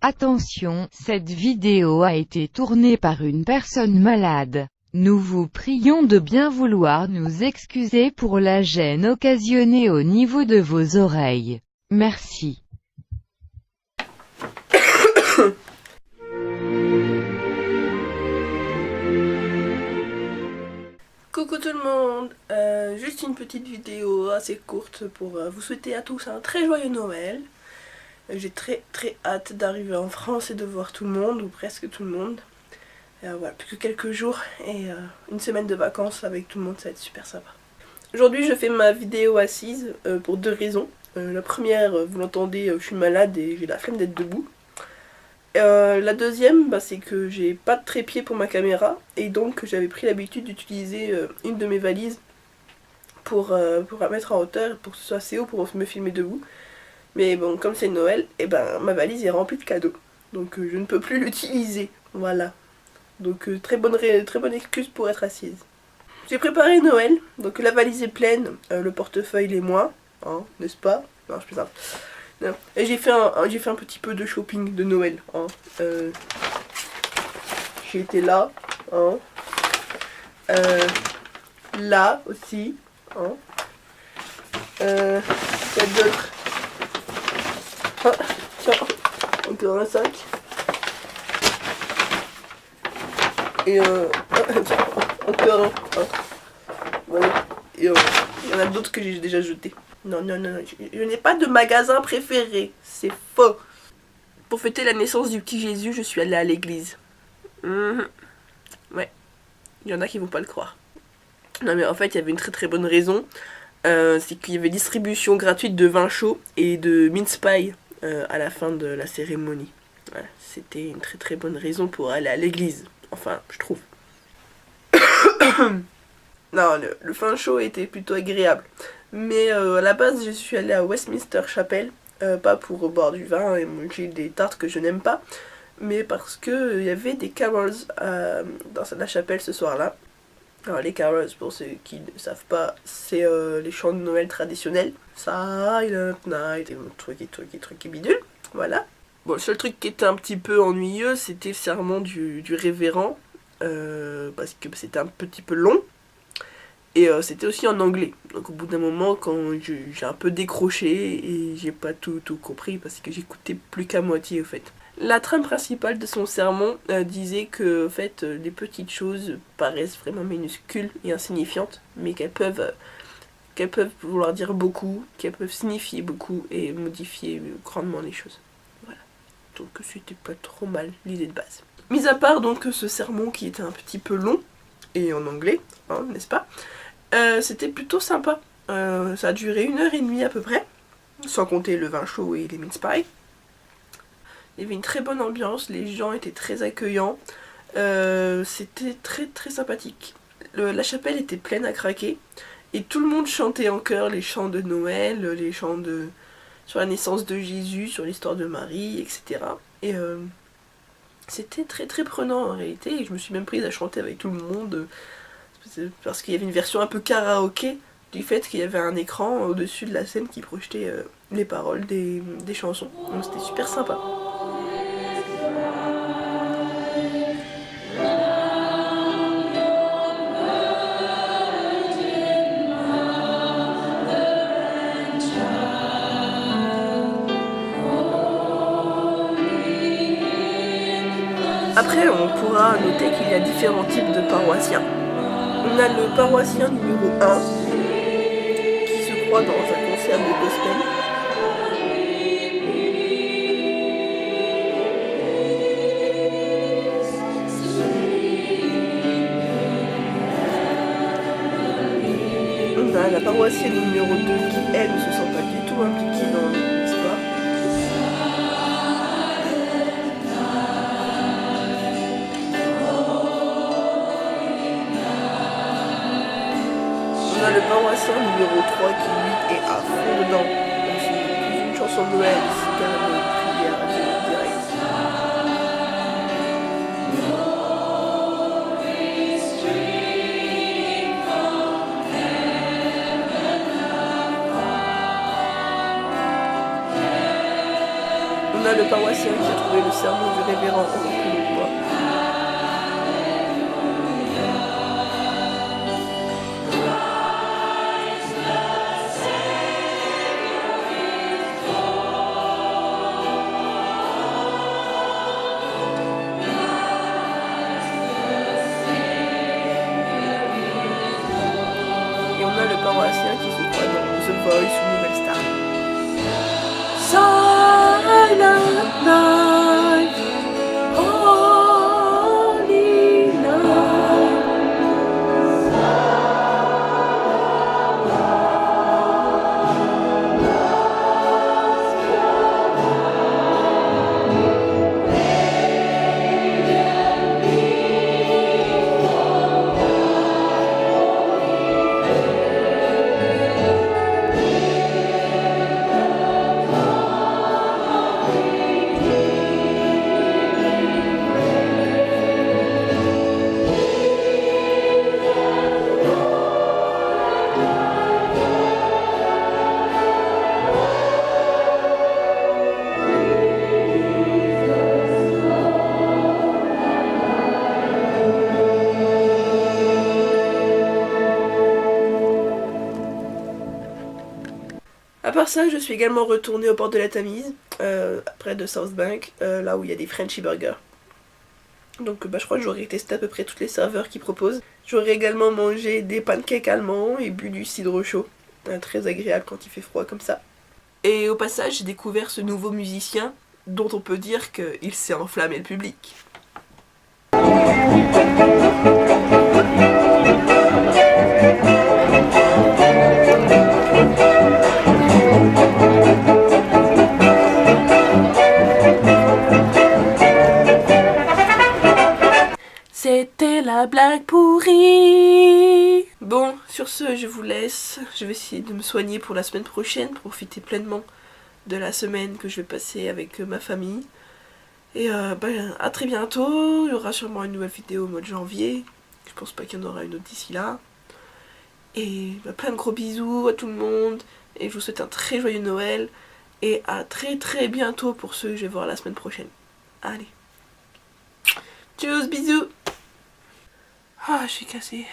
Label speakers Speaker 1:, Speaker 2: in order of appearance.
Speaker 1: Attention, cette vidéo a été tournée par une personne malade. Nous vous prions de bien vouloir nous excuser pour la gêne occasionnée au niveau de vos oreilles. Merci.
Speaker 2: Coucou tout le monde, juste une petite vidéo assez courte pour vous souhaiter à tous un très joyeux Noël. J'ai très hâte d'arriver en France et de voir tout le monde, ou presque tout le monde. Voilà, plus que quelques jours et une semaine de vacances avec tout le monde, ça va être super sympa. Aujourd'hui je fais ma vidéo assise pour deux raisons. La première, vous l'entendez, je suis malade et j'ai la flemme d'être debout. La deuxième, c'est que j'ai pas de trépied pour ma caméra et donc j'avais pris l'habitude d'utiliser une de mes valises pour la mettre en hauteur, pour que ce soit assez haut pour me filmer debout. Mais bon, comme c'est Noël, ma valise est remplie de cadeaux, donc je ne peux plus l'utiliser, voilà. Donc très bonne excuse pour être assise. J'ai préparé Noël, donc la valise est pleine, le portefeuille l'est moins, hein, n'est-ce pas? Non, je plaisante. Non. Et j'ai fait un petit peu de shopping de Noël. Hein. J'ai été là. Hein. Là aussi. Hein. Quoi d'autre? Ah, tiens, encore un sac. Et tiens, encore un. Hein. Voilà. Et il y en a d'autres que j'ai déjà jetés. Non, je n'ai pas de magasin préféré, c'est faux. Pour fêter la naissance du petit Jésus, je suis allée à l'église. Ouais, il y en a qui vont pas le croire. Non mais en fait, il y avait une très bonne raison. C'est qu'il y avait distribution gratuite de vin chaud et de mince pie à la fin de la cérémonie. Voilà, c'était une très bonne raison pour aller à l'église. Enfin, je trouve. Non, le vin chaud était plutôt agréable. Mais à la base, je suis allée à Westminster Chapel, pas pour boire du vin et manger des tartes que je n'aime pas, mais parce que il y avait des carols dans la chapelle ce soir-là. Alors les carols, pour ceux qui ne savent pas, c'est les chants de Noël traditionnels. Silent Night, et truc et bidule, voilà. Bon, le seul truc qui était un petit peu ennuyeux, c'était le sermon du révérend, parce que c'était un petit peu long. Et c'était aussi en anglais. Donc au bout d'un moment, quand j'ai un peu décroché et j'ai pas tout compris parce que j'écoutais plus qu'à moitié au fait. La trame principale de son sermon disait que en fait, les petites choses paraissent vraiment minuscules et insignifiantes, mais qu'elles peuvent vouloir dire beaucoup, qu'elles peuvent signifier beaucoup et modifier grandement les choses. Voilà. Donc c'était pas trop mal l'idée de base. Mis à part donc ce sermon qui était un petit peu long et en anglais, hein, n'est-ce pas? C'était plutôt sympa. Ça a duré 1h30 à peu près, sans compter le vin chaud et les mince pie. Il y avait une très bonne ambiance, les gens étaient très accueillants, c'était très sympathique. La chapelle était pleine à craquer et tout le monde chantait en chœur les chants de Noël, les chants sur la naissance de Jésus, sur l'histoire de Marie, etc. Et c'était très prenant en réalité, et je me suis même prise à chanter avec tout le monde. Parce qu'il y avait une version un peu karaoké du fait qu'il y avait un écran au-dessus de la scène qui projetait les paroles des chansons. Donc c'était super sympa. Après, on pourra noter qu'il y a différents types de paroissiens. On a le paroissien numéro 1 qui se croit dans un concert de gospel. On a la paroissienne numéro 2 qui, elle, ne se sent pas du tout impliquée dans l'histoire. On a le paroissien numéro 3 qui lui est à fond dedans. C'est plus une chanson de Noël, c'est carrément une prière directe. le paroissien qui a trouvé le sermon du révérend encore plus long que moi. Et on a le paroissien qui se croit dans The Voice ou Nouvelle Star. Silent night, holy night. À part ça, je suis également retournée au port de la Tamise, près de South Bank, là où il y a des Frenchy Burgers. Donc je crois que j'aurais testé à peu près toutes les saveurs qu'ils proposent. J'aurais également mangé des pancakes allemands et bu du cidre chaud, très agréable quand il fait froid comme ça. Et au passage, j'ai découvert ce nouveau musicien, dont on peut dire qu'il s'est enflammé le public. C'était la blague pourrie. Bon, sur ce, je vous laisse. Je vais essayer de me soigner pour la semaine prochaine, profiter pleinement de la semaine que je vais passer avec ma famille. Et à très bientôt. Il y aura sûrement une nouvelle vidéo au mois de janvier. Je pense pas qu'il y en aura une autre d'ici là. Et plein de gros bisous à tout le monde. Et je vous souhaite un très joyeux Noël. Et à très bientôt pour ceux que je vais voir la semaine prochaine. Allez. Tchuss, bisous. Ah, je suis cassée.